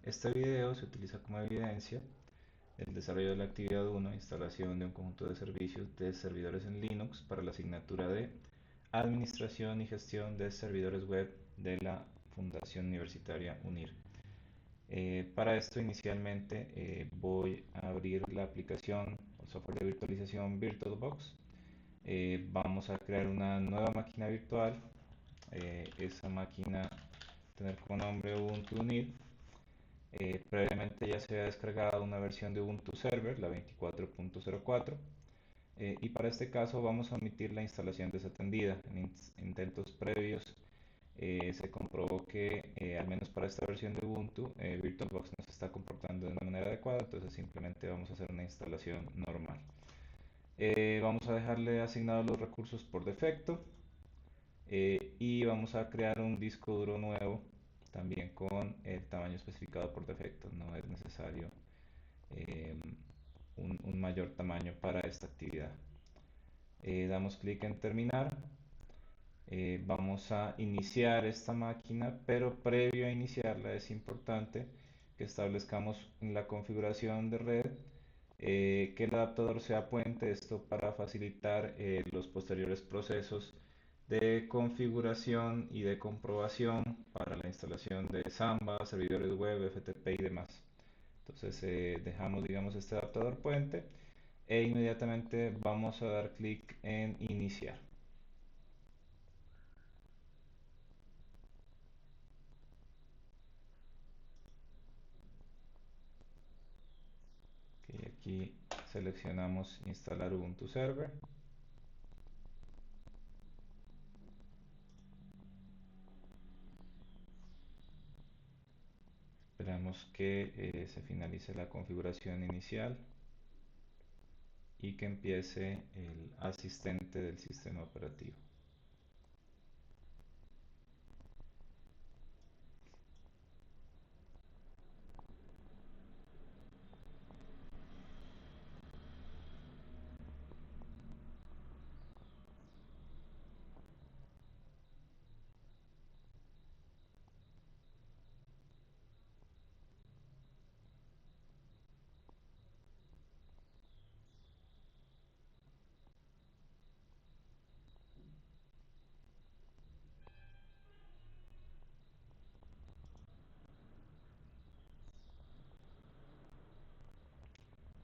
Este video se utiliza como evidencia del desarrollo de la actividad 1, instalación de un conjunto de servicios de servidores en Linux para la asignatura de Administración y Gestión de Servidores Web de la Fundación Universitaria UNIR. Para esto inicialmente voy a abrir la aplicación o software de virtualización VirtualBox. Vamos a crear una nueva máquina virtual. Esa máquina tener como nombre Ubuntu UNIR. Previamente ya se ha descargado una versión de Ubuntu Server, la 24.04, y para este caso vamos a omitir la instalación desatendida. En intentos previos se comprobó que al menos para esta versión de Ubuntu VirtualBox no se está comportando de una manera adecuada, entonces simplemente vamos a hacer una instalación normal. Vamos a dejarle asignados los recursos por defecto y vamos a crear un disco duro nuevo también con el tamaño especificado por defecto. No es necesario eh, un mayor tamaño para esta actividad. Damos clic en terminar. Vamos a iniciar esta máquina, pero previo a iniciarla es importante que establezcamos en la configuración de red que el adaptador sea puente, esto para facilitar los posteriores procesos de configuración y de comprobación para la instalación de Samba, servidores web, FTP y demás. Entonces dejamos, digamos, este adaptador puente e inmediatamente vamos a dar clic en iniciar. Okay, aquí seleccionamos instalar Ubuntu Server. Esperamos que se finalice la configuración inicial y que empiece el asistente del sistema operativo.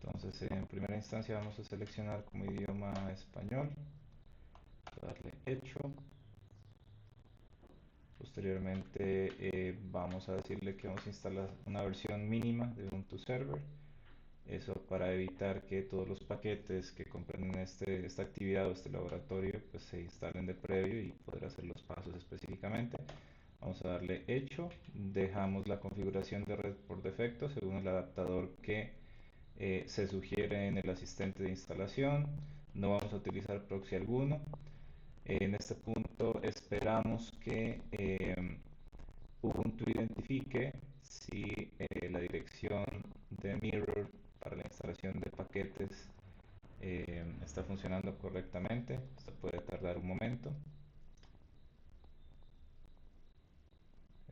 Entonces en primera instancia vamos a seleccionar como idioma español, darle hecho. Posteriormente vamos a decirle que vamos a instalar una versión mínima de Ubuntu Server. Eso para evitar que todos los paquetes que comprenden esta actividad o este laboratorio pues se instalen de previo y poder hacer los pasos específicamente. Vamos a darle hecho, dejamos la configuración de red por defecto según el adaptador que se sugiere en el asistente de instalación. No vamos a utilizar proxy alguno. En este punto esperamos que Ubuntu identifique si la dirección de mirror para la instalación de paquetes está funcionando correctamente. Esto puede tardar un momento.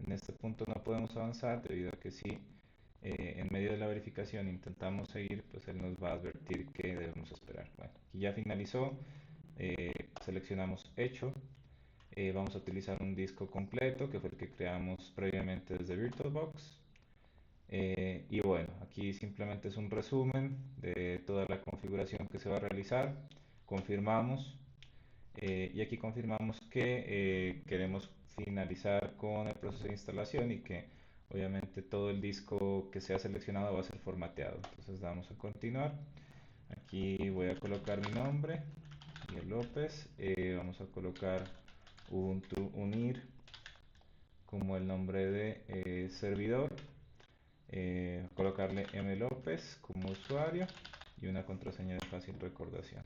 En este punto no podemos avanzar debido a que si en medio de la verificación intentamos seguir, pues él nos va a advertir que debemos esperar. Bueno, aquí ya finalizó. Seleccionamos hecho. Vamos a utilizar un disco completo que fue el que creamos previamente desde VirtualBox. Y bueno, aquí simplemente es un resumen de toda la configuración que se va a realizar. Confirmamos y aquí confirmamos que queremos finalizar con el proceso de instalación y que obviamente todo el disco que sea seleccionado va a ser formateado. Entonces damos a continuar. Aquí voy a colocar mi nombre, Miguel López. Vamos a colocar Ubuntu Unir como el nombre de servidor. Colocarle M. López como usuario y una contraseña de fácil recordación,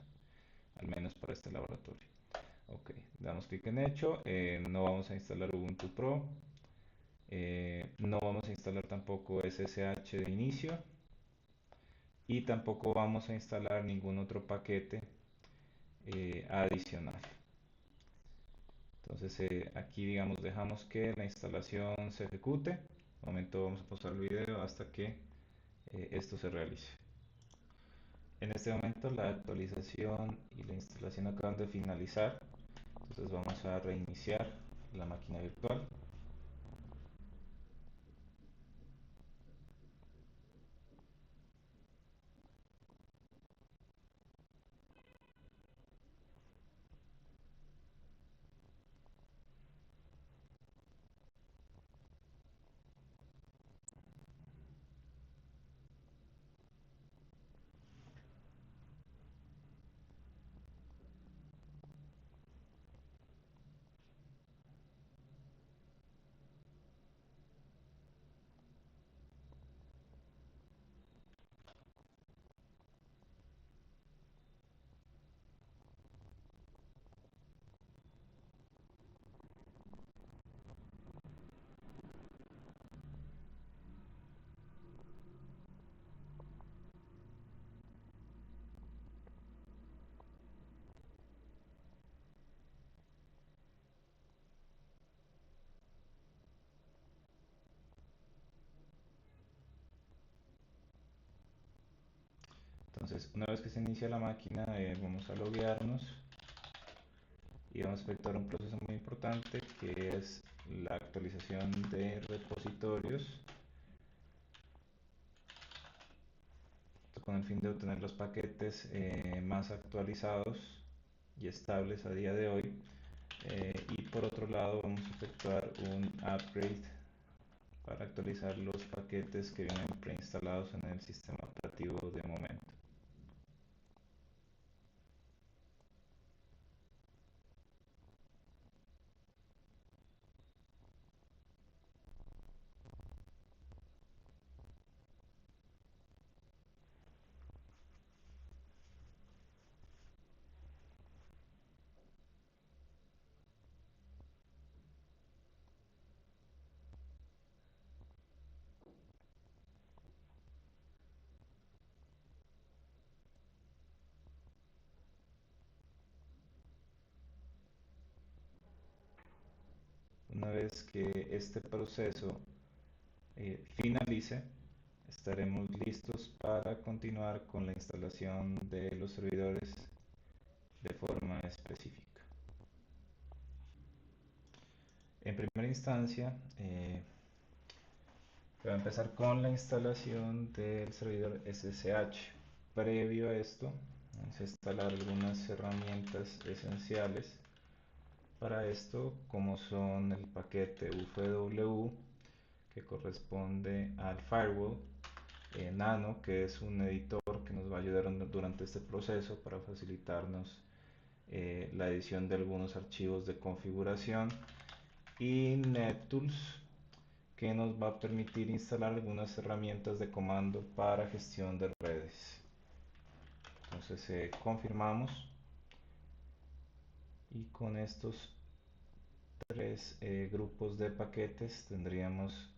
al menos para este laboratorio. Ok, damos clic en hecho. No vamos a instalar Ubuntu Pro. No vamos a instalar tampoco SSH de inicio. Y tampoco vamos a instalar ningún otro paquete adicional. Entonces aquí digamos dejamos que la instalación se ejecute. De momento vamos a pausar el video hasta que esto se realice. En este momento la actualización y la instalación acaban de finalizar, entonces vamos a reiniciar la máquina virtual. Entonces, una vez que se inicia la máquina, vamos a loguearnos y vamos a efectuar un proceso muy importante que es la actualización de repositorios con el fin de obtener los paquetes más actualizados y estables a día de hoy. Y por otro lado vamos a efectuar un upgrade para actualizar los paquetes que vienen preinstalados en el sistema operativo de momento. Una vez que este proceso finalice, estaremos listos para continuar con la instalación de los servidores de forma específica. En primera instancia, se va a empezar con la instalación del servidor SSH. Previo a esto, vamos a instalar algunas herramientas esenciales para esto, como son el paquete UFW, que corresponde al firewall, Nano, que es un editor que nos va a ayudar durante este proceso para facilitarnos la edición de algunos archivos de configuración, y NetTools, que nos va a permitir instalar algunas herramientas de comando para gestión de redes. Entonces confirmamos, y con estos tres grupos de paquetes tendríamos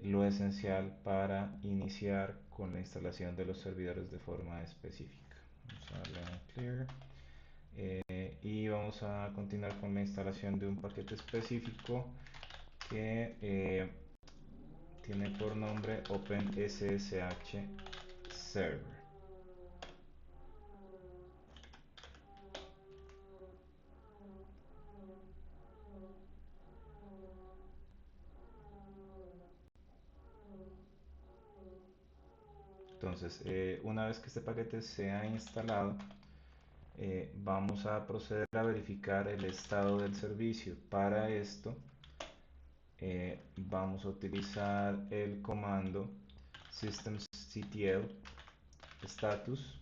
lo esencial para iniciar con la instalación de los servidores de forma específica. Vamos a darle a clear y vamos a continuar con la instalación de un paquete específico que tiene por nombre OpenSSH Server. Entonces, una vez que este paquete sea instalado, vamos a proceder a verificar el estado del servicio. Para esto, vamos a utilizar el comando systemctl status,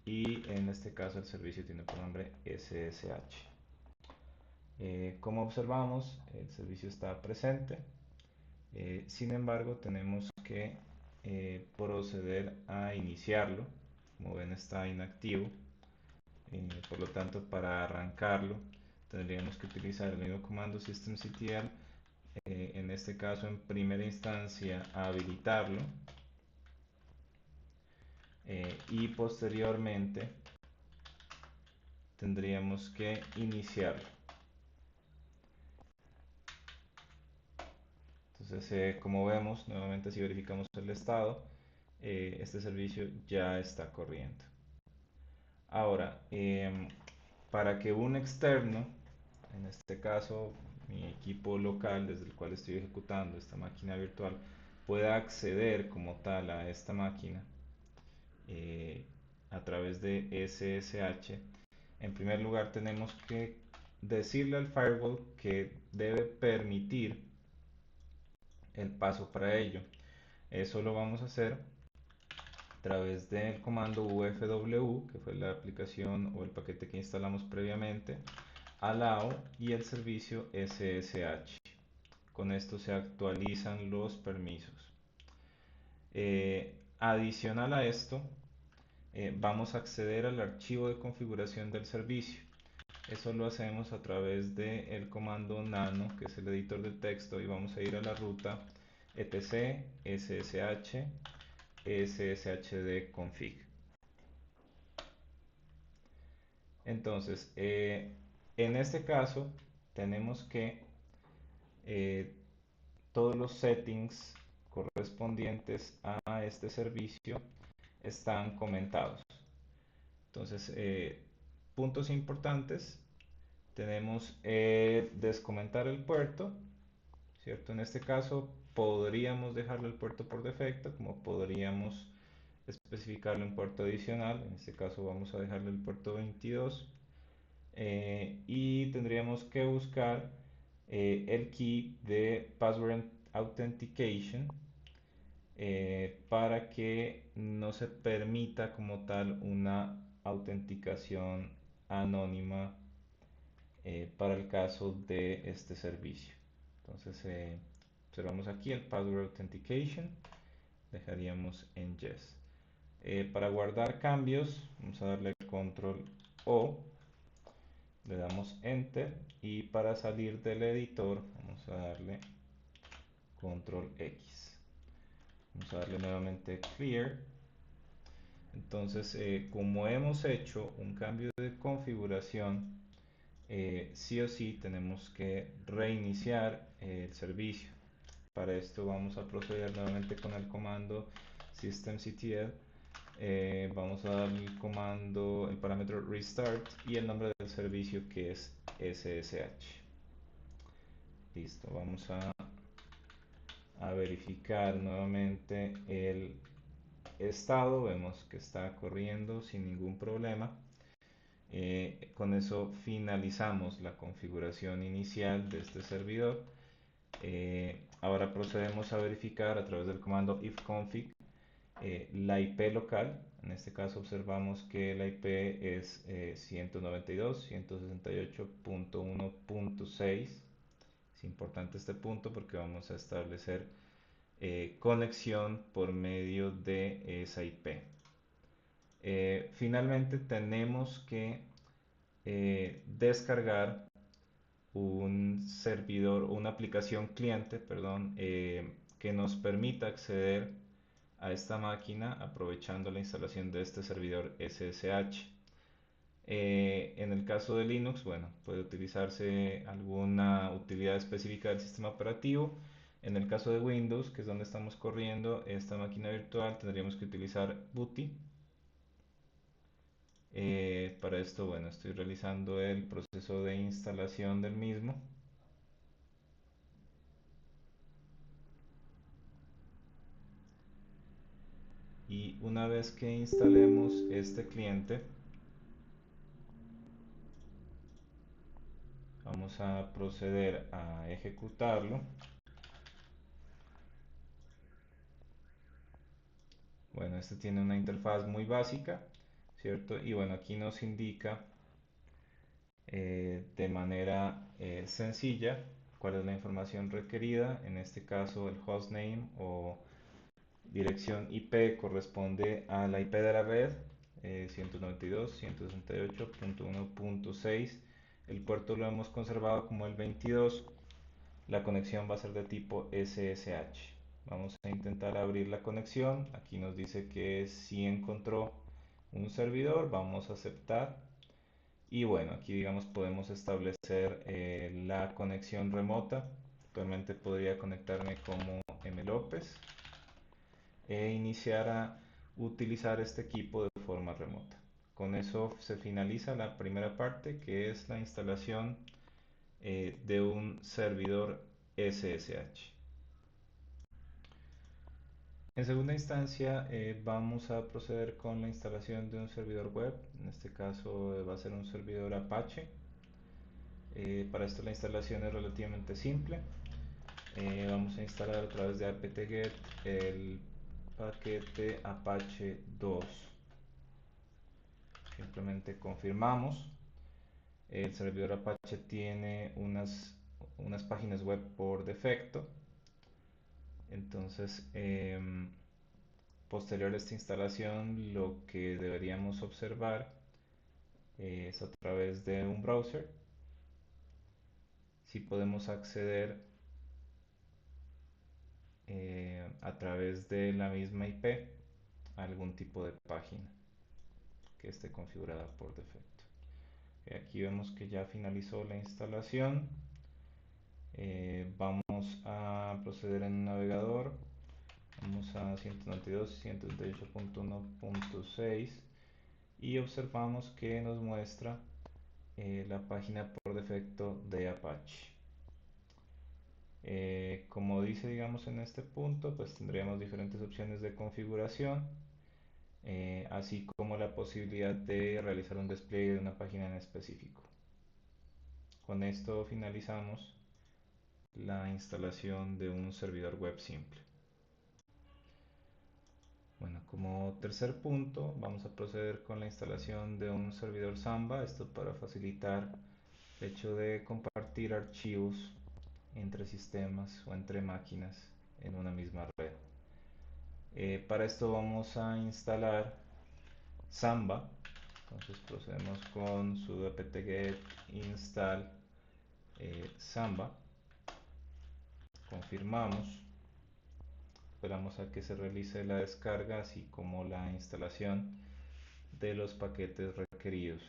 y en este caso el servicio tiene por nombre SSH. Como observamos, el servicio está presente. Sin embargo, tenemos que proceder a iniciarlo. Como ven, está inactivo. Por lo tanto, para arrancarlo tendríamos que utilizar el mismo comando systemctl, en este caso en primera instancia habilitarlo, y posteriormente tendríamos que iniciarlo. Entonces, como vemos, nuevamente si verificamos el estado, este servicio ya está corriendo. Ahora, para que un externo, en este caso mi equipo local desde el cual estoy ejecutando esta máquina virtual, pueda acceder como tal a esta máquina eh, a través de SSH, en primer lugar tenemos que decirle al firewall que debe permitir el paso para ello. Eso lo vamos a hacer a través del comando ufw, que fue la aplicación o el paquete que instalamos previamente, allow y el servicio SSH. Con esto se actualizan los permisos. Adicional a esto, vamos a acceder al archivo de configuración del servicio. Eso lo hacemos a través del comando nano, que es el editor de texto, y vamos a ir a la ruta etc ssh sshd config. Entonces, en este caso tenemos que eh, todos los settings correspondientes a este servicio están comentados. Entonces, puntos importantes: tenemos descomentar el puerto, ¿cierto? En este caso podríamos dejarlo el puerto por defecto, como podríamos especificarle un puerto adicional. En este caso vamos a dejarle el puerto 22, y tendríamos que buscar el key de Password Authentication, para que no se permita como tal una autenticación anónima para el caso de este servicio. Entonces, observamos aquí el Password Authentication, dejaríamos en Yes. Para guardar cambios, vamos a darle Control O, le damos Enter, y para salir del editor, vamos a darle Control X. Vamos a darle nuevamente Clear. Entonces, como hemos hecho un cambio de configuración, sí o sí tenemos que reiniciar el servicio. Para esto vamos a proceder nuevamente con el comando systemctl. Vamos a dar el comando, el parámetro restart y el nombre del servicio, que es SSH. Listo, vamos a verificar nuevamente el estado. Vemos que está corriendo sin ningún problema. Con eso finalizamos la configuración inicial de este servidor. Ahora procedemos a verificar a través del comando ifconfig la IP local. En este caso observamos que la IP es 192.168.1.6. Es importante este punto porque vamos a establecer conexión por medio de esa IP. Finalmente tenemos que descargar un servidor, una aplicación cliente, perdón, que nos permita acceder a esta máquina aprovechando la instalación de este servidor SSH. En el caso de Linux, bueno, puede utilizarse alguna utilidad específica del sistema operativo. En el caso de Windows, que es donde estamos corriendo esta máquina virtual, tendríamos que utilizar Booty. Para esto, bueno, estoy realizando el proceso de instalación del mismo. Y una vez que instalemos este cliente, vamos a proceder a ejecutarlo. Bueno, este tiene una interfaz muy básica, ¿cierto? Y bueno, aquí nos indica de manera sencilla cuál es la información requerida. En este caso, el hostname o dirección IP corresponde a la IP de la red, 192.168.1.6. El puerto lo hemos conservado como el 22. La conexión va a ser de tipo SSH. Vamos a intentar abrir la conexión. Aquí nos dice que si encontró un servidor, vamos a aceptar. Y bueno, aquí digamos podemos establecer la conexión remota. Actualmente podría conectarme como M. López e iniciar a utilizar este equipo de forma remota. Con eso se finaliza la primera parte, que es la instalación de un servidor SSH. En segunda instancia, vamos a proceder con la instalación de un servidor web. En este caso va a ser un servidor Apache. Para esto la instalación es relativamente simple. Vamos a instalar a través de apt-get el paquete Apache 2. Simplemente confirmamos. El servidor Apache tiene unas páginas web por defecto. Entonces, posterior a esta instalación, lo que deberíamos observar es a través de un browser si podemos acceder a través de la misma IP a algún tipo de página que esté configurada por defecto. Aquí vemos que ya finalizó la instalación. Vamos a proceder en un navegador. Vamos a 192.168.1.6 y observamos que nos muestra la página por defecto de Apache. Como dice, digamos, en este punto, pues tendríamos diferentes opciones de configuración, así como la posibilidad de realizar un despliegue de una página en específico. Con esto finalizamos la instalación de un servidor web simple. Bueno, como tercer punto vamos a proceder con la instalación de un servidor Samba, esto para facilitar el hecho de compartir archivos entre sistemas o entre máquinas en una misma red. Para esto vamos a instalar Samba. Entonces procedemos con sudo apt-get install Samba, confirmamos, esperamos a que se realice la descarga así como la instalación de los paquetes requeridos.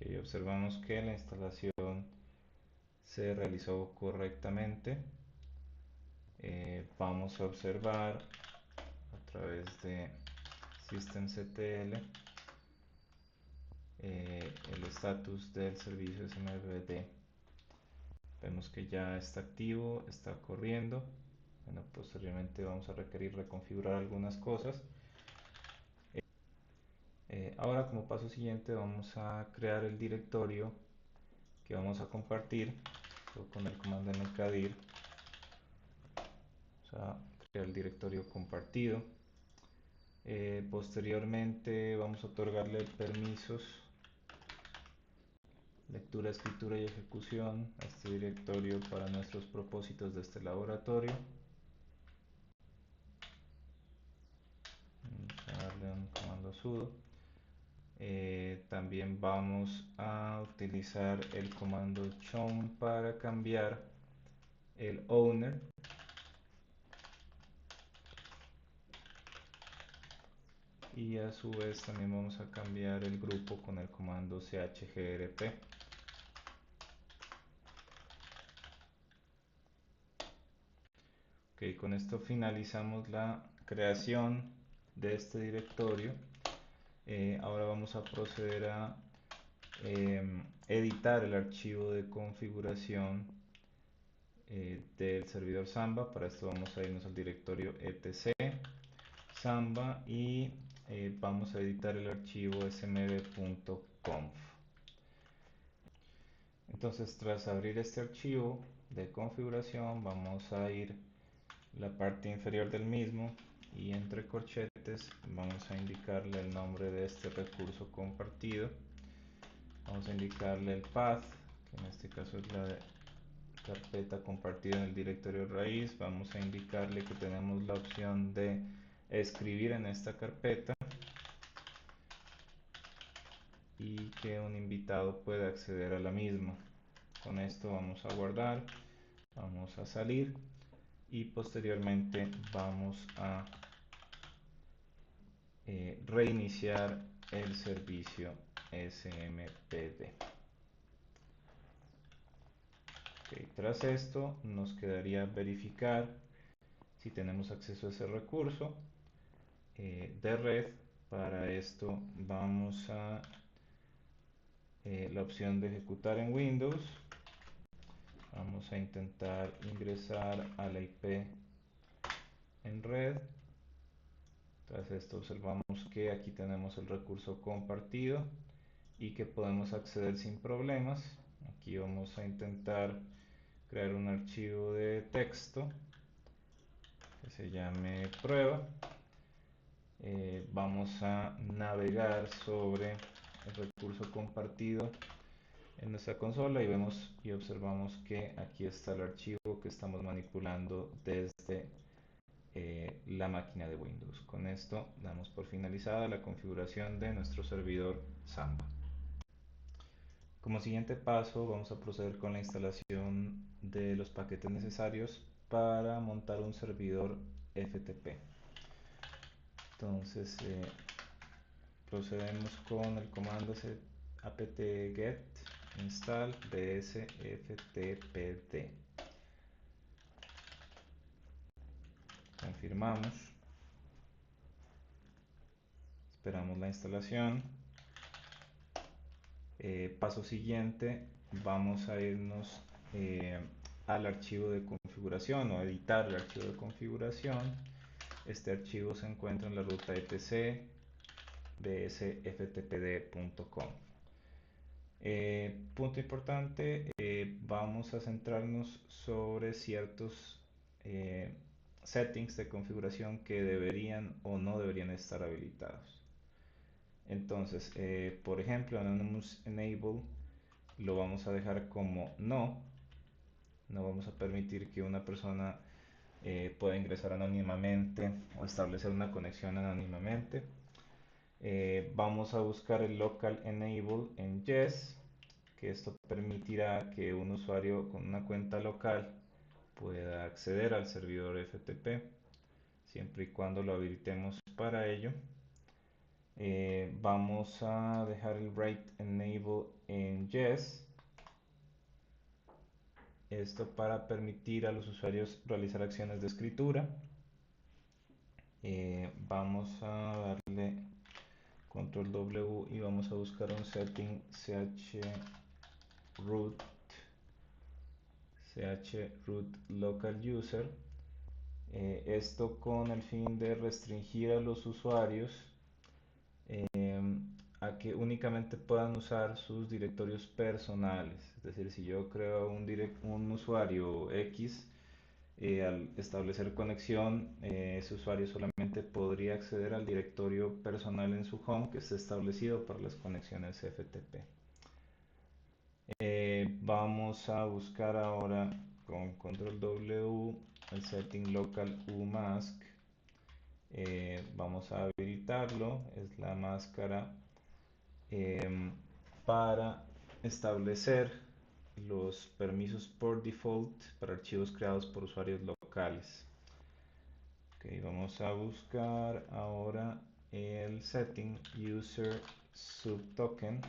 Okay, observamos que la instalación se realizó correctamente. Vamos a observar a través de systemctl el estatus del servicio smrd. Vemos que ya está activo, está corriendo. Bueno, posteriormente vamos a requerir reconfigurar algunas cosas. Ahora, como paso siguiente, vamos a crear el directorio que vamos a compartir con el comando mkdir. Vamos a crear el directorio compartido. Posteriormente vamos a otorgarle permisos, lectura, escritura y ejecución a este directorio para nuestros propósitos de este laboratorio. Vamos a darle un comando sudo. También vamos a utilizar el comando chown para cambiar el owner. Y a su vez también vamos a cambiar el grupo con el comando chgrp. Ok, con esto finalizamos la creación de este directorio. Ahora vamos a proceder a editar el archivo de configuración del servidor Samba. Para esto vamos a irnos al directorio etc Samba y vamos a editar el archivo smb.conf. Entonces, tras abrir este archivo de configuración, vamos a ir a la parte inferior del mismo y entre corchetes vamos a indicarle el nombre de este recurso compartido. Vamos a indicarle el path, que en este caso es la carpeta compartida en el directorio raíz. Vamos a indicarle que tenemos la opción de escribir en esta carpeta y que un invitado puede acceder a la misma. Con esto vamos a guardar, vamos a salir y posteriormente vamos a reiniciar el servicio SMPD. Okay, tras esto nos quedaría verificar si tenemos acceso a ese recurso de red. Para esto vamos a la opción de ejecutar en Windows. Vamos a intentar ingresar a la IP en red. Tras esto observamos que aquí tenemos el recurso compartido y que podemos acceder sin problemas. Aquí vamos a intentar crear un archivo de texto que se llame prueba. Vamos a navegar sobre el recurso compartido en nuestra consola y vemos y observamos que aquí está el archivo que estamos manipulando desde la máquina de Windows. Con esto damos por finalizada la configuración de nuestro servidor Samba. Como siguiente paso vamos a proceder con la instalación de los paquetes necesarios para montar un servidor FTP. Entonces procedemos con el comando apt-get install dsftpd. Confirmamos, esperamos la instalación. Paso siguiente, vamos a irnos al archivo de configuración o a editar el archivo de configuración. Este archivo se encuentra en la ruta etc dsftpd.com. Punto importante, vamos a centrarnos sobre ciertos settings de configuración que deberían o no deberían estar habilitados. Entonces, por ejemplo, Anonymous Enable lo vamos a dejar como no. No vamos a permitir que una persona pueda ingresar anónimamente o establecer una conexión anónimamente. Vamos a buscar el Local Enable en Yes, que esto permitirá que un usuario con una cuenta local pueda acceder al servidor FTP siempre y cuando lo habilitemos para ello. Vamos a dejar el Write Enable en Yes, esto para permitir a los usuarios realizar acciones de escritura. Vamos a darle control W y vamos a buscar un setting chroot local user, esto con el fin de restringir a los usuarios a que únicamente puedan usar sus directorios personales. Es decir, si yo creo un usuario X, al establecer conexión, ese usuario solamente podría acceder al directorio personal en su home que esté establecido para las conexiones FTP. Vamos a buscar ahora con control W el setting local umask. Vamos a habilitarlo, es la máscara para establecer los permisos por default para archivos creados por usuarios locales. Okay, vamos a buscar ahora el setting user subtoken.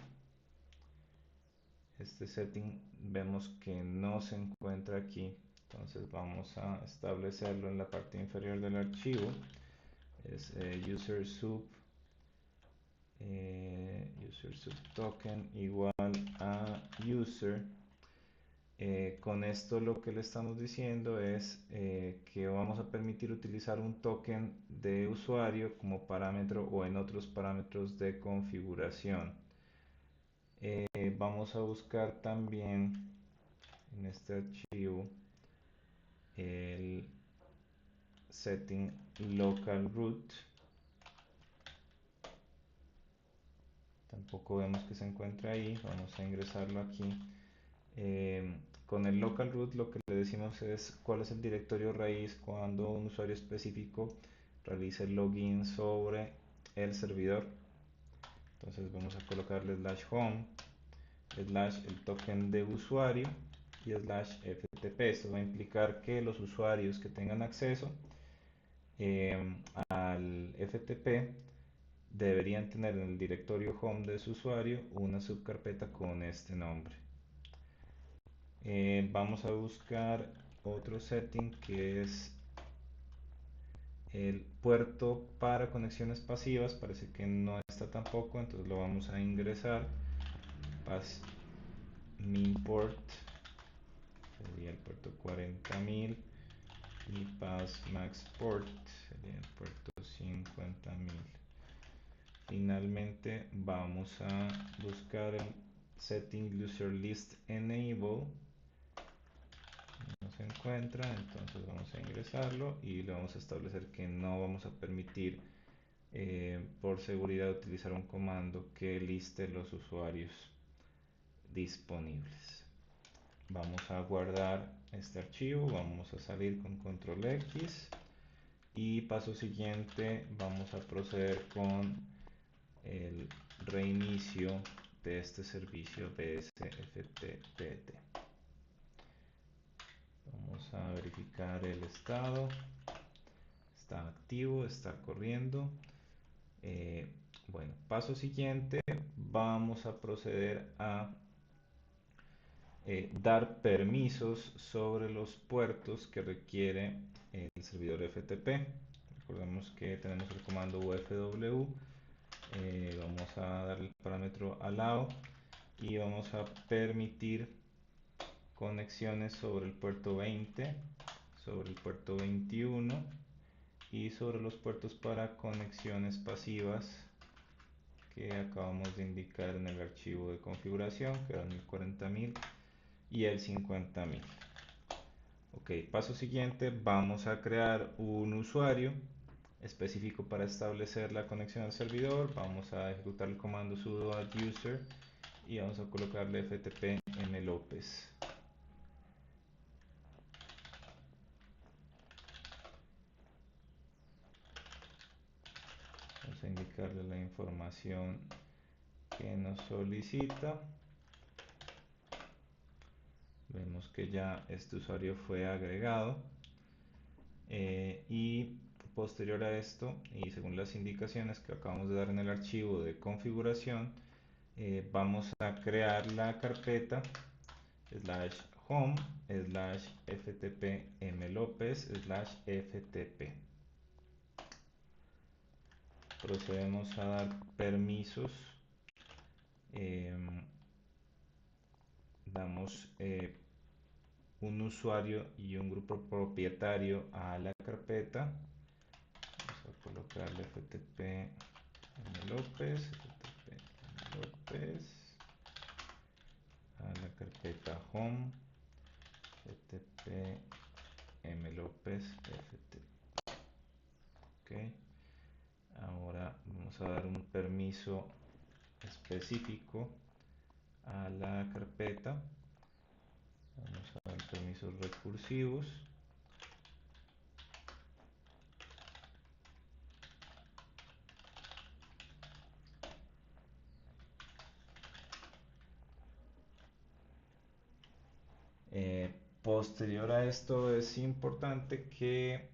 Este setting vemos que no se encuentra aquí, entonces vamos a establecerlo en la parte inferior del archivo. Es user subtoken igual a user. Con esto lo que le estamos diciendo es que vamos a permitir utilizar un token de usuario como parámetro o en otros parámetros de configuración. Vamos a buscar también en este archivo el setting local root. Tampoco vemos que se encuentra ahí. Vamos a ingresarlo aquí. Con el local root lo que le decimos es cuál es el directorio raíz cuando un usuario específico realice el login sobre el servidor. Entonces vamos a colocarle /home, el token de usuario y /ftp. Esto va a implicar que los usuarios que tengan acceso al FTP deberían tener en el directorio home de su usuario una subcarpeta con este nombre. Vamos a buscar otro setting que es el puerto para conexiones pasivas. Parece que no está tampoco, entonces lo vamos a ingresar. Pass minport sería el puerto 40.000 y pass maxport sería el puerto 50.000. Finalmente vamos a buscar el setting user list enable. No se encuentra, entonces vamos a ingresarlo y le vamos a establecer que no vamos a permitir por seguridad utilizar un comando que liste los usuarios disponibles. Vamos a guardar este archivo, vamos a salir con control X y paso siguiente vamos a proceder con el reinicio de este servicio BSFTPT. Vamos a verificar el estado. Está activo, está corriendo. Bueno, paso siguiente, vamos a proceder a dar permisos sobre los puertos que requiere el servidor FTP. Recordemos que tenemos el comando ufw. Vamos a darle el parámetro allow y vamos a permitir conexiones sobre el puerto 20, sobre el puerto 21 y sobre los puertos para conexiones pasivas que acabamos de indicar en el archivo de configuración, que eran el 40.000 y el 50.000. Ok, paso siguiente, vamos a crear un usuario específico para establecer la conexión al servidor. Vamos a ejecutar el comando sudo /user y vamos a colocarle ftp mlopez. Vamos a indicarle la información que nos solicita. Vemos que ya este usuario fue agregado y posterior a esto, y según las indicaciones que acabamos de dar en el archivo de configuración, vamos a crear la carpeta /home /ftp mlopez /ftp. Procedemos a dar permisos. Damos un usuario y un grupo propietario a la carpeta. Vamos a colocarle ftp mlopez a la carpeta home ftp mlopez ftp. Ok, ahora vamos a dar un permiso específico a la carpeta. Vamos a dar permisos recursivos. Posterior a esto es importante que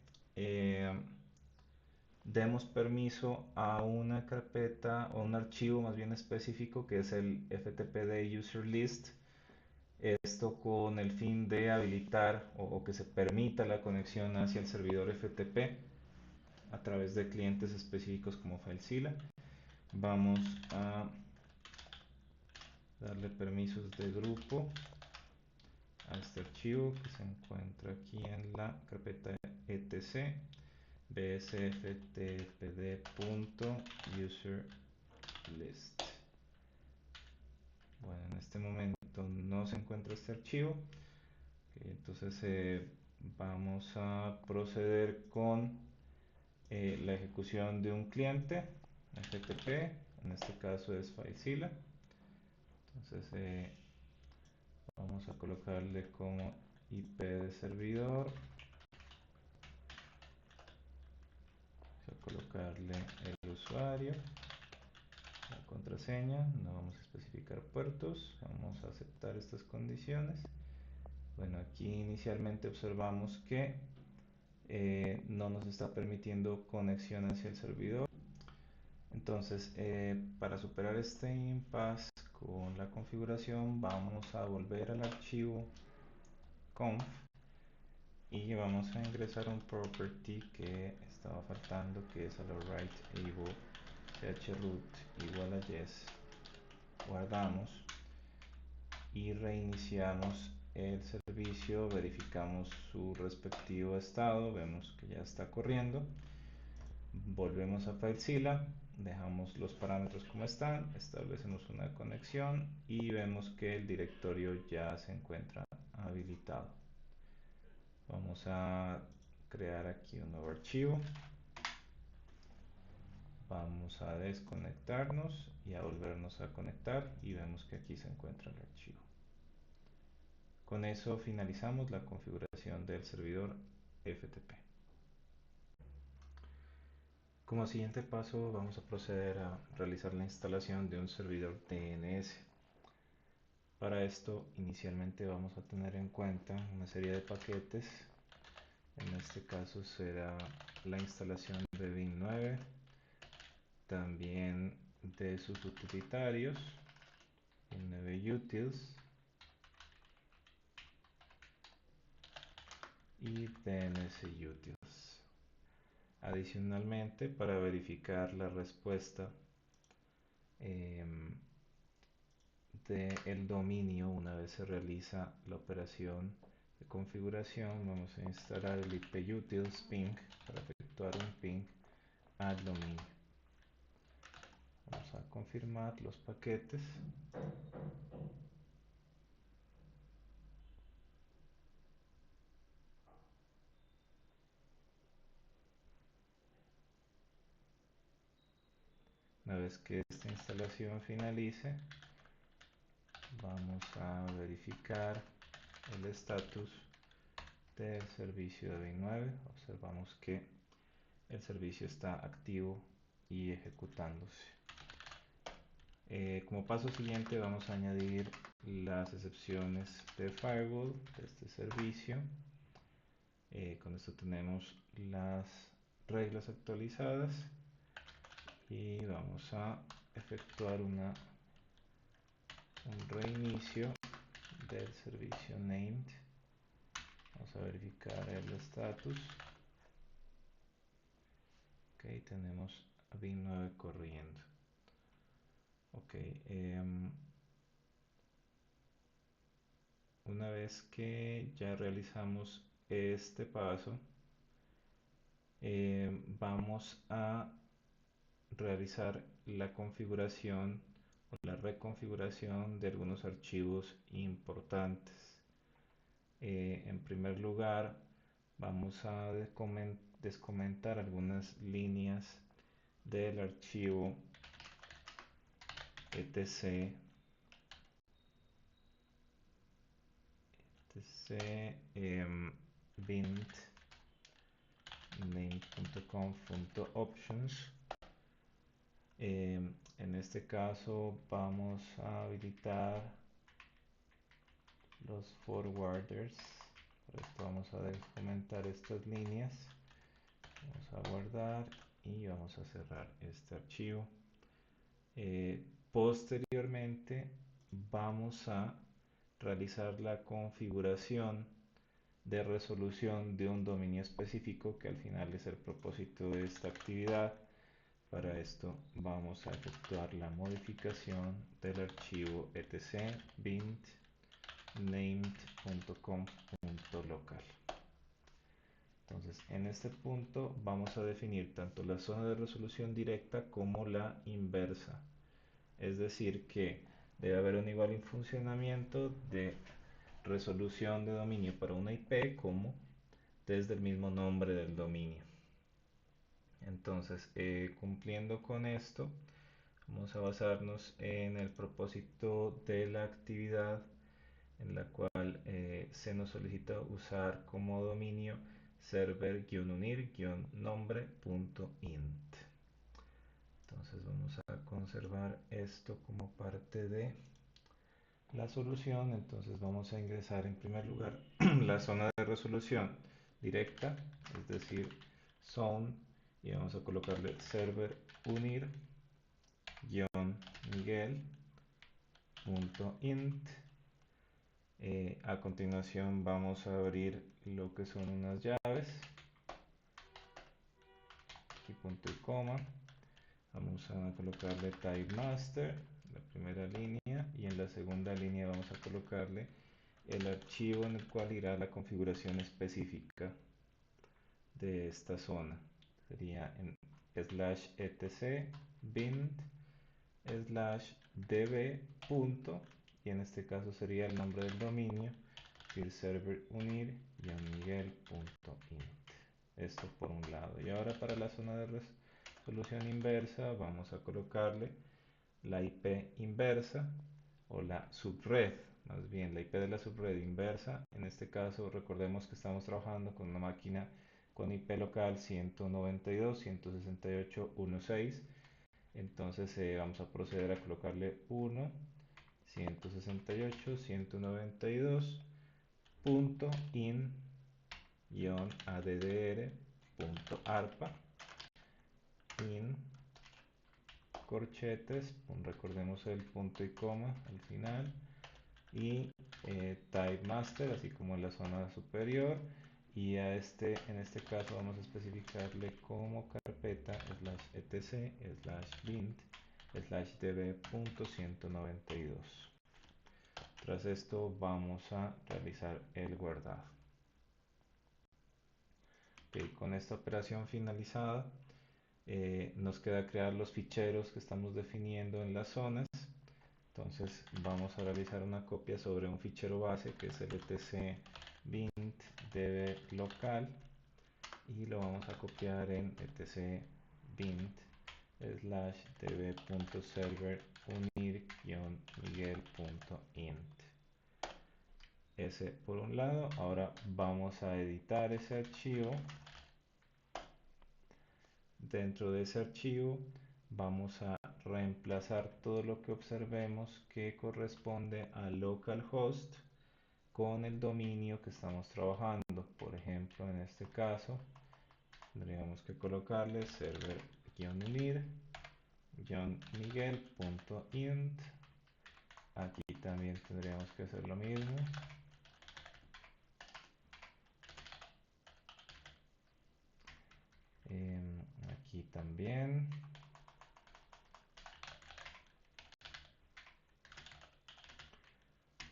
demos permiso a una carpeta o un archivo más bien específico que es el ftpd user list. Esto con el fin de habilitar o que se permita la conexión hacia el servidor FTP a través de clientes específicos como FileZilla. Vamos a darle permisos de grupo a este archivo que se encuentra aquí en la carpeta etc bsftpd.userList. Bueno, en este momento no se encuentra este archivo. Entonces vamos a proceder con la ejecución de un cliente FTP, en este caso es FileZilla. Entonces vamos a colocarle como IP de servidor, vamos a colocarle el usuario, la contraseña, no vamos a especificar puertos, vamos a aceptar estas condiciones. Bueno, aquí inicialmente observamos que no nos está permitiendo conexión hacia el servidor. Entonces, para superar este impasse con la configuración, vamos a volver al archivo conf y vamos a ingresar un property que estaba faltando, que es a la write able chroot igual a yes. Guardamos y reiniciamos el servicio, verificamos su respectivo estado, vemos que ya está corriendo. Volvemos a FileZilla, dejamos los parámetros como están, establecemos una conexión y vemos que el directorio ya se encuentra habilitado. Vamos a crear aquí un nuevo archivo, vamos a desconectarnos y a volvernos a conectar y vemos que aquí se encuentra el archivo. Con eso finalizamos la configuración del servidor FTP. Como siguiente paso vamos a proceder a realizar la instalación de un servidor DNS. Para esto inicialmente vamos a tener en cuenta una serie de paquetes. En este caso será la instalación de Vim9, también de sus utilitarios, Vim9 Utils y DNS Utils. Adicionalmente, para verificar la respuesta del dominio una vez se realiza la operación de configuración, vamos a instalar el iputils ping para efectuar un ping al dominio. Vamos a confirmar los paquetes. Una vez que esta instalación finalice, vamos a verificar el estatus del servicio de Vim9. Observamos que el servicio está activo y ejecutándose. Como paso siguiente vamos a añadir las excepciones de firewall de este servicio. Con esto tenemos las reglas actualizadas y vamos a efectuar un reinicio del servicio named. Vamos a verificar el estatus. Ok, tenemos a Vim9 corriendo. Ok, una vez que ya realizamos este paso, vamos a realizar la configuración o la reconfiguración de algunos archivos importantes. En primer lugar, vamos a descomentar algunas líneas del archivo etc bint name.conf.options. En este caso vamos a habilitar los forwarders. Por esto vamos a descomentar estas líneas. Vamos a guardar y vamos a cerrar este archivo. Posteriormente vamos a realizar la configuración de resolución de un dominio específico que al final es el propósito de esta actividad. Para esto vamos a efectuar la modificación del archivo etc bint named.conf.local. Entonces en este punto vamos a definir tanto la zona de resolución directa como la inversa. Es decir que debe haber un igual funcionamiento de resolución de dominio para una IP como desde el mismo nombre del dominio. Entonces, cumpliendo con esto, vamos a basarnos en el propósito de la actividad en la cual se nos solicita usar como dominio server-unir-nombre.int. Entonces vamos a conservar esto como parte de la solución. Entonces vamos a ingresar en primer lugar la zona de resolución directa, es decir, zone, y vamos a colocarle server unir-miguel.int. A continuación vamos a abrir lo que son unas llaves, aquí punto y coma. Vamos a colocarle type master en la primera línea, y en la segunda línea vamos a colocarle el archivo en el cual irá la configuración específica de esta zona. Sería en /etc bind /db punto, y en este caso sería el nombre del dominio, el server unir-miguel.int. Esto por un lado. Y ahora para la zona de resolución inversa vamos a colocarle la IP inversa, o la subred, más bien la IP de la subred inversa. En este caso recordemos que estamos trabajando con una máquina con IP local 192.168.1.6. Entonces vamos a proceder a colocarle 1 168.192.in-addr.arpa in corchetes, recordemos el punto y coma al final, y type master, así como en la zona superior. Y en este caso vamos a especificarle como carpeta /etc /bind /db.192. Tras esto vamos a realizar el guardado. Okay, con esta operación finalizada, nos queda crear los ficheros que estamos definiendo en las zonas. Entonces vamos a realizar una copia sobre un fichero base que es el etc bind db local, y lo vamos a copiar en etc bind /db.server unir-miguel.int. Ese por un lado. Ahora vamos a editar ese archivo. Dentro de ese archivo vamos a reemplazar todo lo que observemos que corresponde a localhost con el dominio que estamos trabajando. Por ejemplo, en este caso tendríamos que colocarle server-unir-miguel.int. Aquí también tendríamos que hacer lo mismo. Aquí también.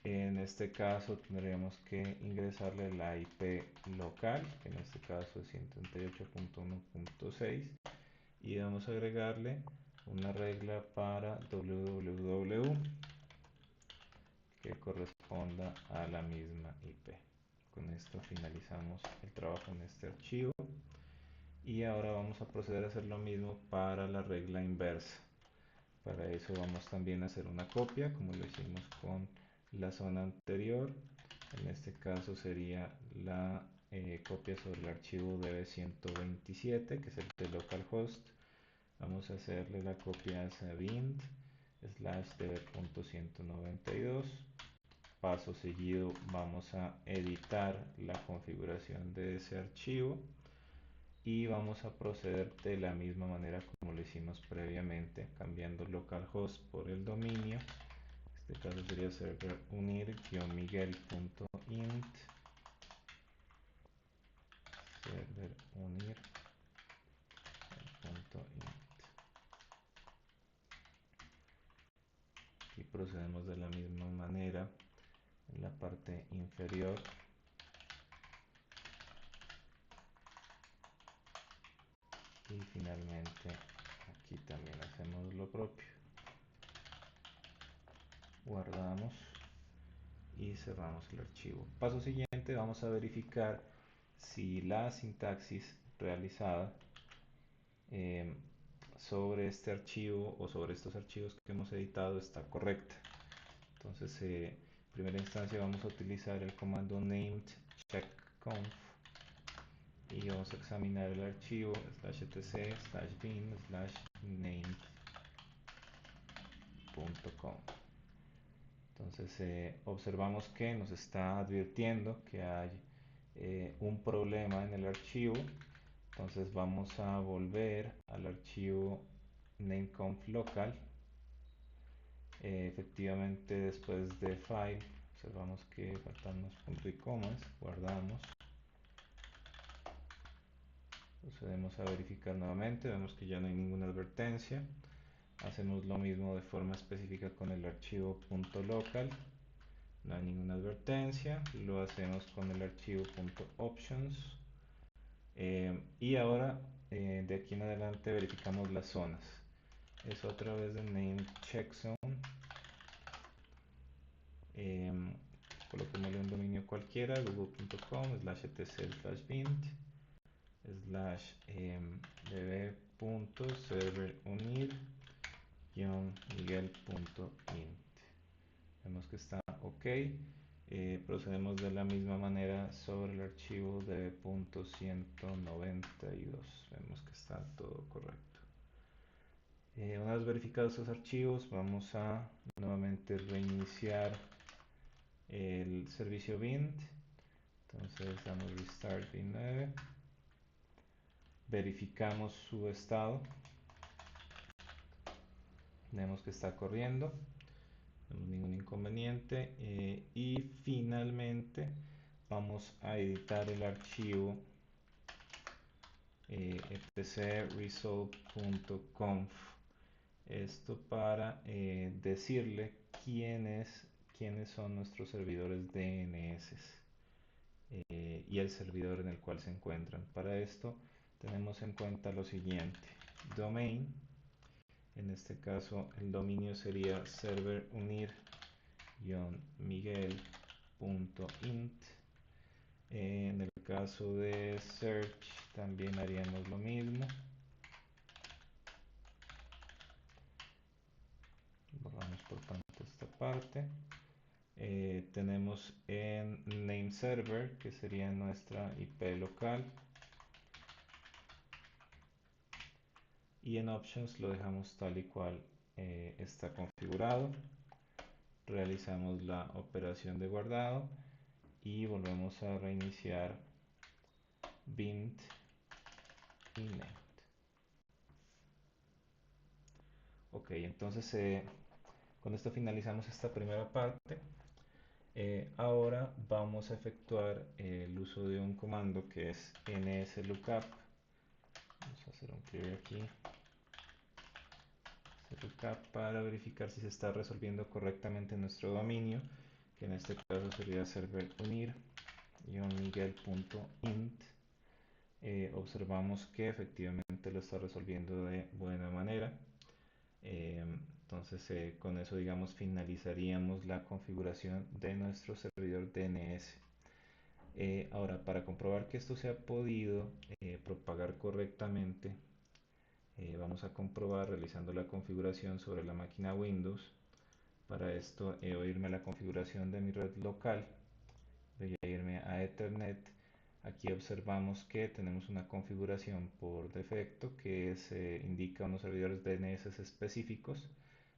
En este caso tendríamos que ingresarle la IP local, que en este caso es 138.1.6, y vamos a agregarle una regla para www que corresponda a la misma IP. Con esto finalizamos el trabajo en este archivo, y ahora vamos a proceder a hacer lo mismo para la regla inversa. Para eso vamos también a hacer una copia, como lo hicimos con la zona anterior. En este caso sería la copia sobre el archivo db127, que es el de localhost. Vamos a hacerle la copia a esa bind /db.192. Paso seguido vamos a editar la configuración de ese archivo, y vamos a proceder de la misma manera como lo hicimos previamente, cambiando localhost por el dominio. En este caso sería server unir-miguel.int, server unir.int, y procedemos de la misma manera en la parte inferior. Y finalmente aquí también hacemos lo propio. guardamos y cerramos el archivo. Paso siguiente, vamos a verificar si la sintaxis realizada eh, sobre este archivo o sobre estos archivos que hemos editado está correcta. Entonces, en primera instancia vamos a utilizar el comando named checkconf y vamos a examinar el archivo /etc /bin named.com. Entonces observamos que nos está advirtiendo que hay un problema en el archivo. Entonces vamos a volver al archivo nameconf local. Efectivamente, después de file observamos que faltan unos puntos y comas. Guardamos, procedemos a verificar nuevamente, vemos que ya no hay ninguna advertencia. Hacemos lo mismo de forma específica con el archivo .local, no hay ninguna advertencia. Lo hacemos con el archivo .options y ahora de aquí en adelante verificamos las zonas. Eso a través de name checkzone. Coloquémosle un dominio cualquiera, google.com /etc/bint /db.serverunir-miguel.int. Vemos que está ok. Procedemos de la misma manera sobre el archivo db.192. Vemos que está todo correcto. Una vez verificados estos archivos, vamos a nuevamente reiniciar el servicio Bint. Entonces damos restart Bint 9. Verificamos su estado. Vemos que está corriendo. No hay ningún inconveniente. Y finalmente vamos a editar el archivo etcresolve.conf. Esto para decirle quiénes son nuestros servidores DNS y el servidor en el cual se encuentran. Para esto tenemos en cuenta lo siguiente: domain, en este caso el dominio sería serverunir-miguel.int. En el caso de search también haríamos lo mismo. Borramos por tanto esta parte. Tenemos en name server, que sería nuestra IP local, y en options lo dejamos tal y cual está configurado. Realizamos la operación de guardado y volvemos a reiniciar bint y named. Ok, entonces con esto finalizamos esta primera parte. Ahora vamos a efectuar el uso de un comando que es nslookup. Vamos a hacer un clear aquí. Lookup para verificar si se está resolviendo correctamente nuestro dominio, que en este caso sería serverunir-miguel.int. Observamos que efectivamente lo está resolviendo de buena manera. Entonces con eso, digamos, finalizaríamos la configuración de nuestro servidor DNS. Ahora, para comprobar que esto se ha podido propagar correctamente, vamos a comprobar realizando la configuración sobre la máquina Windows. Para esto voy a irme a la configuración de mi red local, voy a irme a Ethernet. Aquí observamos que tenemos una configuración por defecto que indica unos servidores DNS específicos.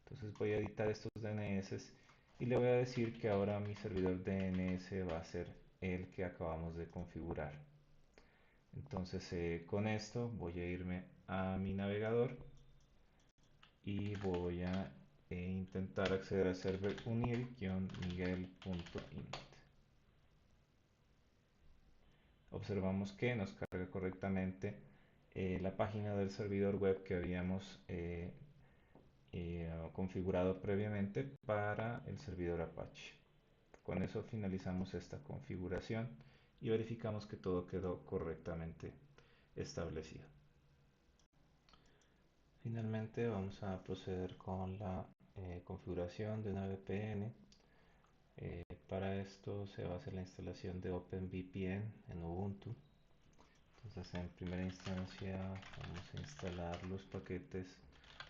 Entonces voy a editar estos DNS y le voy a decir que ahora mi servidor DNS va a ser el que acabamos de configurar. Entonces con esto voy a irme a mi navegador y voy a intentar acceder a server unir-miguel.int. Observamos que nos carga correctamente la página del servidor web que habíamos configurado previamente para el servidor Apache. Con eso finalizamos esta configuración y verificamos que todo quedó correctamente establecido. Finalmente vamos a proceder con la configuración de una VPN. Para esto se va a hacer la instalación de OpenVPN en Ubuntu. Entonces en primera instancia vamos a instalar los paquetes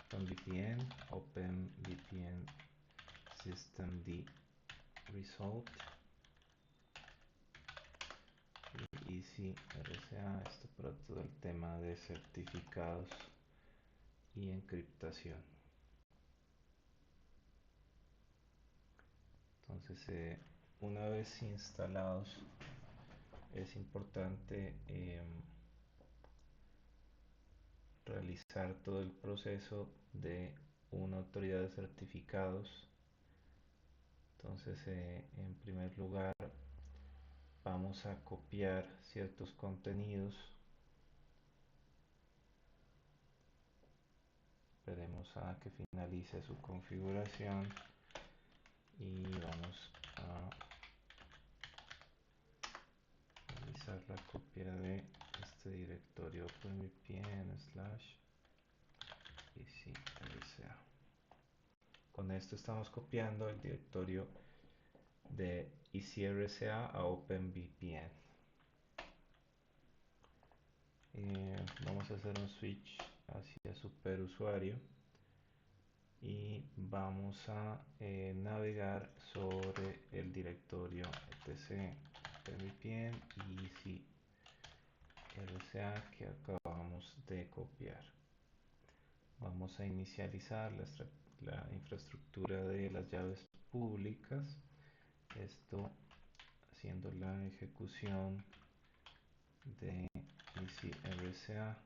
OpenVPN, OpenVPN systemd result y EasyRCA, esto para todo el tema de certificados y encriptación. Entonces una vez instalados es importante realizar todo el proceso de una autoridad de certificados. Entonces en primer lugar vamos a copiar ciertos contenidos. Esperemos a que finalice su configuración y vamos a realizar la copia de este directorio OpenVPN / EasyRCA. Con esto estamos copiando el directorio de EasyRCA a OpenVPN. Vamos a hacer un switch hacia superusuario y vamos a navegar sobre el directorio etc OpenVPN y EasyRCA que acabamos de copiar. Vamos a inicializar la infraestructura de las llaves públicas, esto haciendo la ejecución de EasyRCA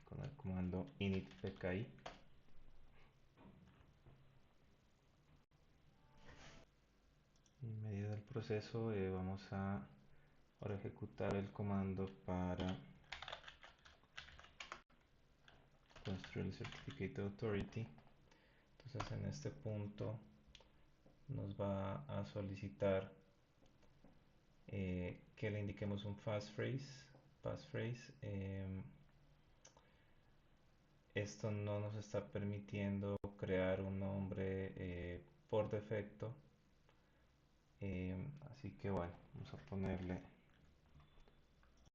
con el comando init.pki. En medio del proceso vamos a ahora ejecutar el comando para construir el Certificate Authority. Entonces en este punto nos va a solicitar que le indiquemos un passphrase. Esto no nos está permitiendo crear un nombre por defecto, así que bueno, vamos a ponerle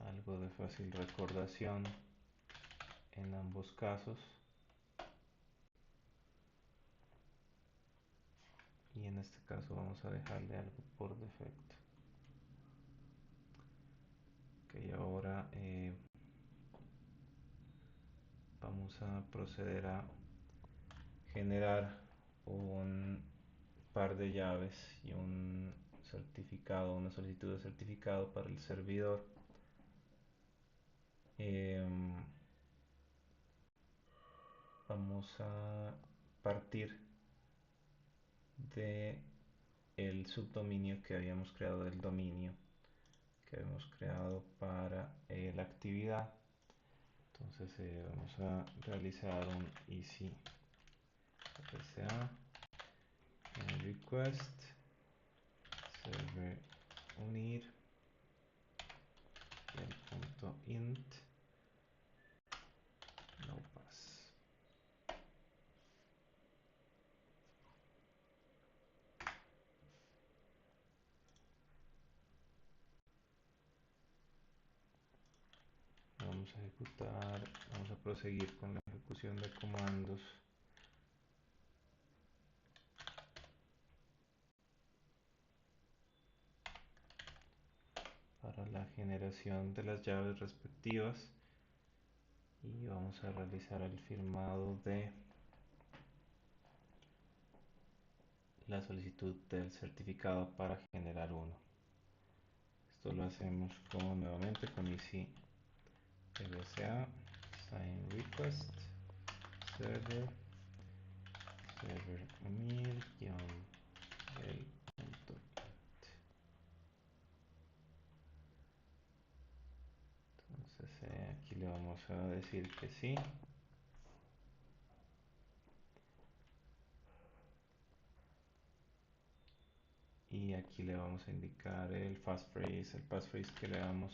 algo de fácil recordación en ambos casos. Y en este caso vamos a dejarle algo por defecto. Ok, ahora vamos a proceder a generar un par de llaves y un certificado, una solicitud de certificado para el servidor. Vamos a partir de el subdominio que habíamos creado, del dominio que habíamos creado para la actividad. Entonces vamos a realizar un EasyRCA request server unir y el punto int no pass. Vamos a ejecutar, vamos a proseguir con la ejecución de comandos para la generación de las llaves respectivas y vamos a realizar el firmado de la solicitud del certificado para generar uno. Esto lo hacemos nuevamente con EasyRCA sign request server unir el punto. Entonces aquí le vamos a decir que sí. Y aquí le vamos a indicar el passphrase que le hemos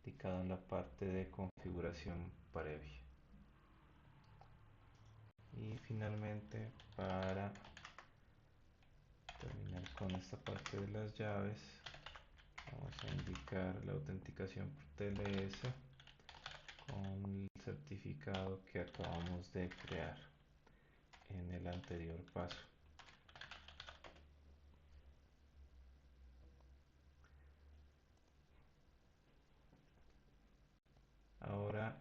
indicado en la parte de configuración previa. Y finalmente, para terminar con esta parte de las llaves, vamos a indicar la autenticación por TLS con el certificado que acabamos de crear en el anterior paso. Ahora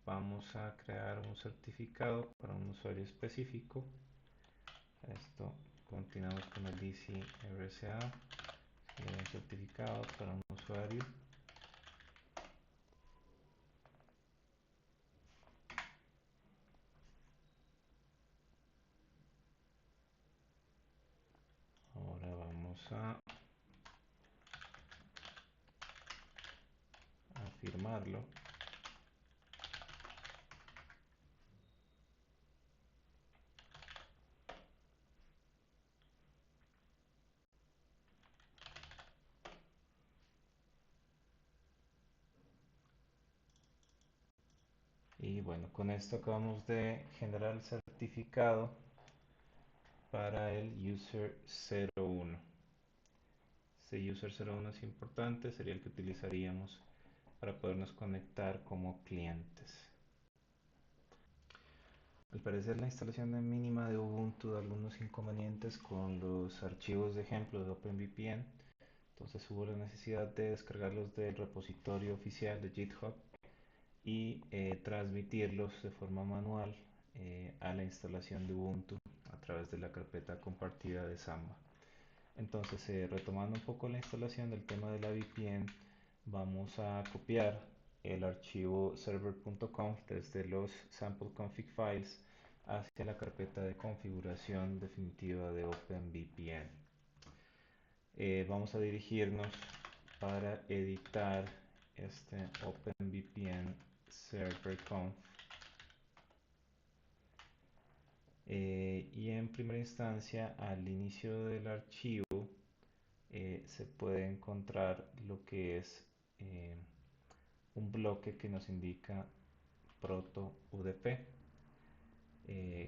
vamos a crear un certificado para un usuario específico. Esto continuamos con el DC RSA, un certificado para un usuario. Ahora vamos a firmarlo. Y bueno, con esto acabamos de generar el certificado para el user 01. Este user 01 es importante, sería el que utilizaríamos para podernos conectar como clientes. Al parecer la instalación mínima de Ubuntu da algunos inconvenientes con los archivos de ejemplo de OpenVPN. Entonces hubo la necesidad de descargarlos del repositorio oficial de GitHub y transmitirlos de forma manual a la instalación de Ubuntu a través de la carpeta compartida de Samba. Entonces, retomando un poco la instalación del tema de la VPN, vamos a copiar el archivo server.conf desde los sample config files hacia la carpeta de configuración definitiva de OpenVPN. Vamos a dirigirnos para editar este OpenVPN server.conf y en primera instancia al inicio del archivo se puede encontrar lo que es eh, un bloque que nos indica proto UDP,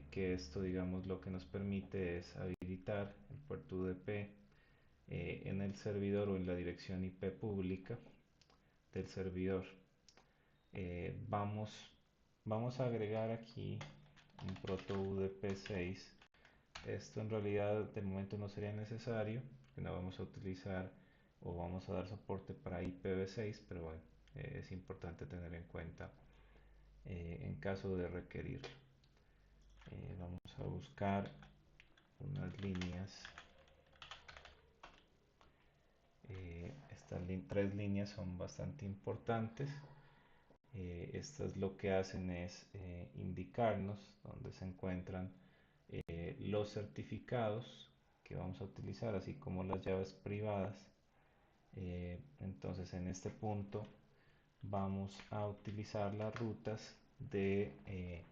que esto digamos lo que nos permite es habilitar el puerto UDP en el servidor o en la dirección IP pública del servidor. Vamos a agregar aquí un proto UDP6. Esto en realidad de momento no sería necesario, que no vamos a utilizar o vamos a dar soporte para IPv6, pero bueno, es importante tener en cuenta en caso de requerirlo. Vamos a buscar unas líneas. Estas tres líneas son bastante importantes. Estas lo que hacen es indicarnos dónde se encuentran los certificados que vamos a utilizar, así como las llaves privadas. Entonces en este punto vamos a utilizar las rutas de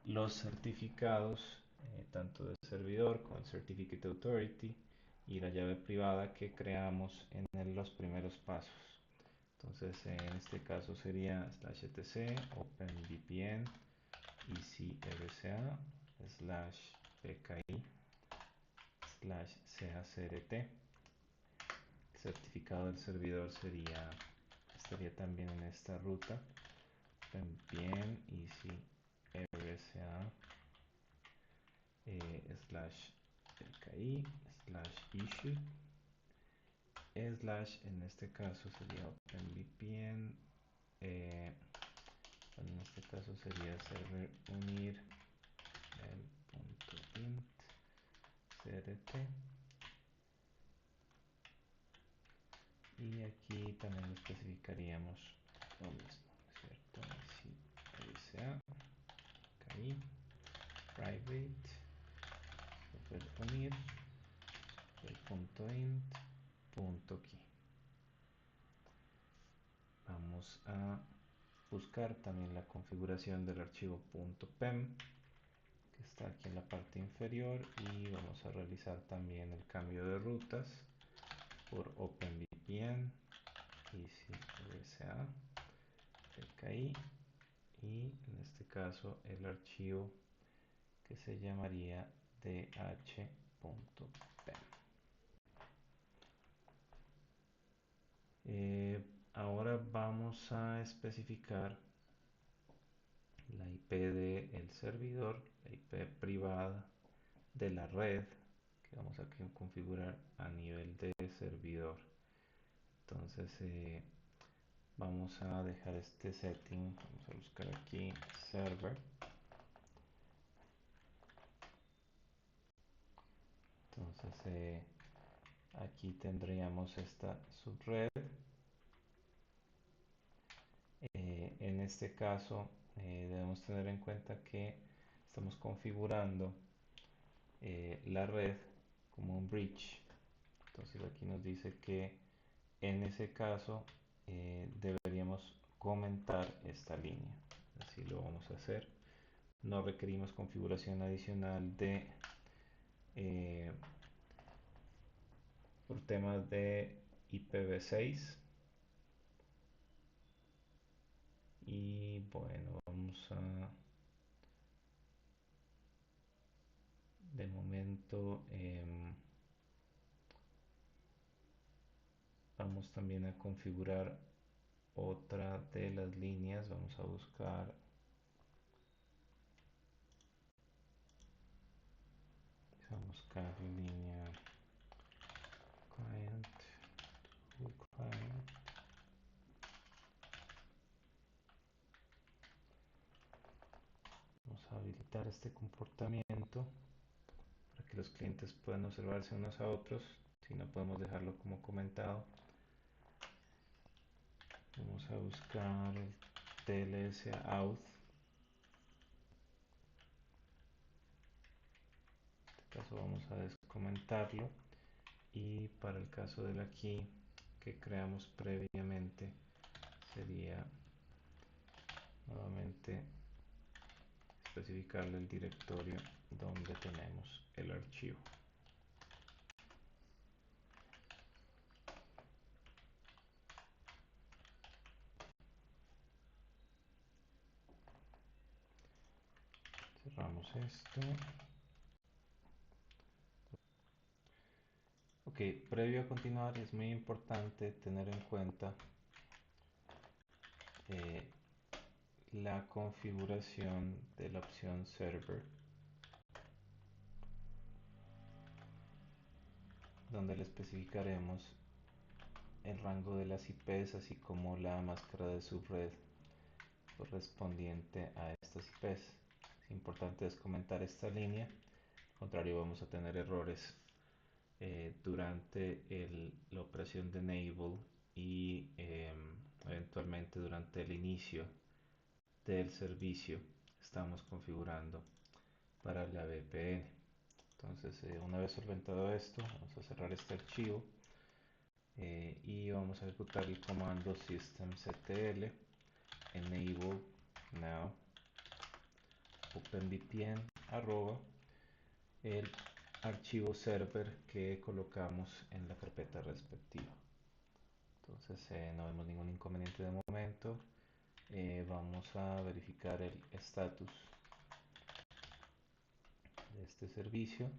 los certificados, tanto del servidor como el Certificate Authority y la llave privada que creamos en los primeros pasos. Entonces en este caso sería /etc openvpn ecrca /pki /chcrt. El certificado del servidor estaría también en esta ruta. También easy rsa /pki /issue en este caso sería openvpn en este caso sería server unir el punto int crt y aquí también especificaríamos lo mismo, ¿cierto? Si rsa KI private server unir el punto int punto key. Vamos a buscar también la configuración del archivo .pem que está aquí en la parte inferior y vamos a realizar también el cambio de rutas por OpenVPN easy rsa pki y en este caso el archivo que se llamaría dh.pem. Ahora vamos a especificar la IP del servidor, la IP privada de la red que vamos a configurar a nivel de servidor. Entonces vamos a dejar este setting, vamos a buscar aquí server. Entonces aquí tendríamos esta subred. En este caso debemos tener en cuenta que estamos configurando la red como un bridge. Entonces aquí nos dice que en ese caso deberíamos comentar esta línea. Así lo vamos a hacer. No requerimos configuración adicional de eh, por temas de IPv6. Y bueno, de momento vamos también a configurar otra de las líneas. Vamos a buscar línea client to client. Vamos a habilitar este comportamiento para que los clientes puedan observarse unos a otros. Si no, podemos dejarlo como comentado. Vamos a buscar el TLS auth. En este caso vamos a descomentarlo. Y para el caso del aquí que creamos previamente sería nuevamente especificarle el directorio donde tenemos el archivo. Cerramos esto. Ok, previo a continuar es muy importante tener en cuenta eh, la configuración de la opción server, donde le especificaremos el rango de las IPs así como la máscara de subred correspondiente a estas IPs. Es importante descomentar esta línea, al contrario vamos a tener errores durante la operación de enable y eventualmente durante el inicio del servicio estamos configurando para la VPN. Entonces una vez solventado esto, vamos a cerrar este archivo y vamos a ejecutar el comando systemctl enable now openvpn arroba el archivo server que colocamos en la carpeta respectiva. Entonces no vemos ningún inconveniente de momento. Vamos a verificar el estatus de este servicio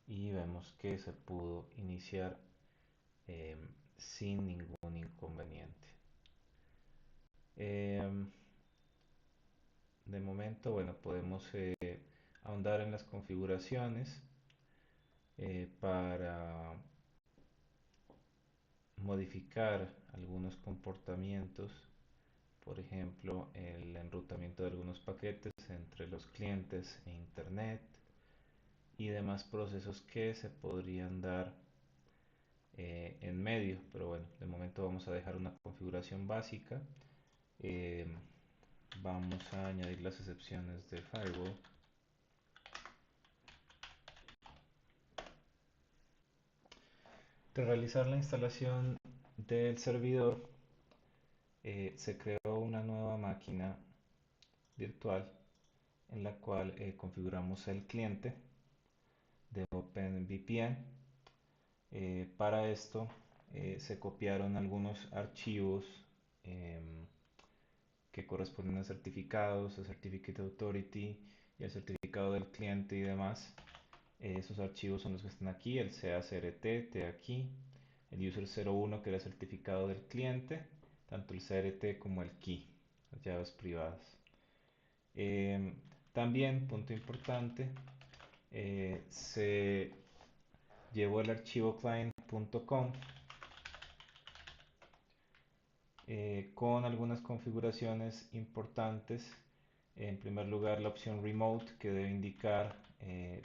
y vemos que se pudo iniciar eh, sin ningún inconveniente. De momento, bueno, podemos ahondar en las configuraciones para modificar algunos comportamientos, por ejemplo, el enrutamiento de algunos paquetes entre los clientes e internet y demás procesos que se podrían dar en medio, pero bueno, de momento vamos a dejar una configuración básica. Eh, Vamos a añadir las excepciones de firewall. Tras realizar la instalación del servidor, se creó una nueva máquina virtual en la cual configuramos el cliente de OpenVPN. Para esto se copiaron algunos archivos que corresponden a certificados, a Certificate Authority y el certificado del cliente y demás. Esos archivos son los que están aquí, el CACRT, T aquí, el user 01 que era el certificado del cliente, tanto el CRT como el key, las llaves privadas. Em, También, punto importante, se llevó el archivo client.com con algunas configuraciones importantes. En primer lugar, la opción remote que debe indicar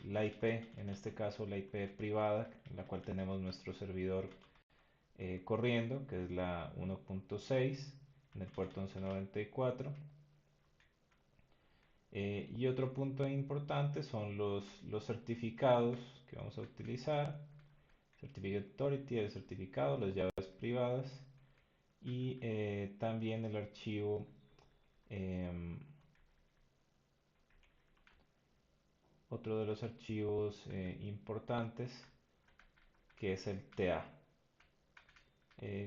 la IP, en este caso la IP privada, en la cual tenemos nuestro servidor corriendo, que es la 1.6 en el puerto 1194. Y otro punto importante son los certificados que vamos a utilizar. Certificate Authority, el certificado, las llaves privadas y también el archivo, em, otro de los archivos importantes que es el TA.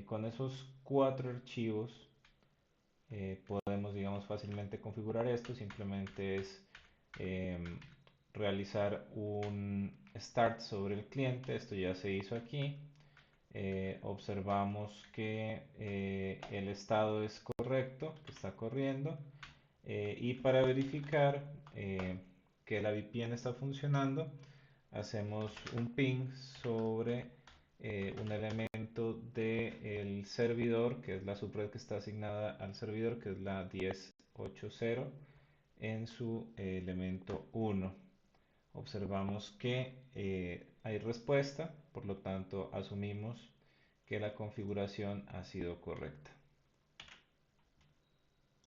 Con esos cuatro archivos podemos, digamos, fácilmente configurar esto. Simplemente es em, realizar un start sobre el cliente. Esto ya se hizo aquí. Observamos que el estado es correcto, que está corriendo. Y para verificar que la VPN está funcionando, hacemos un ping sobre un elemento del servidor, que es la subred que está asignada al servidor, que es la 10.8.0, en su elemento 1. Observamos que hay respuesta, por lo tanto asumimos que la configuración ha sido correcta.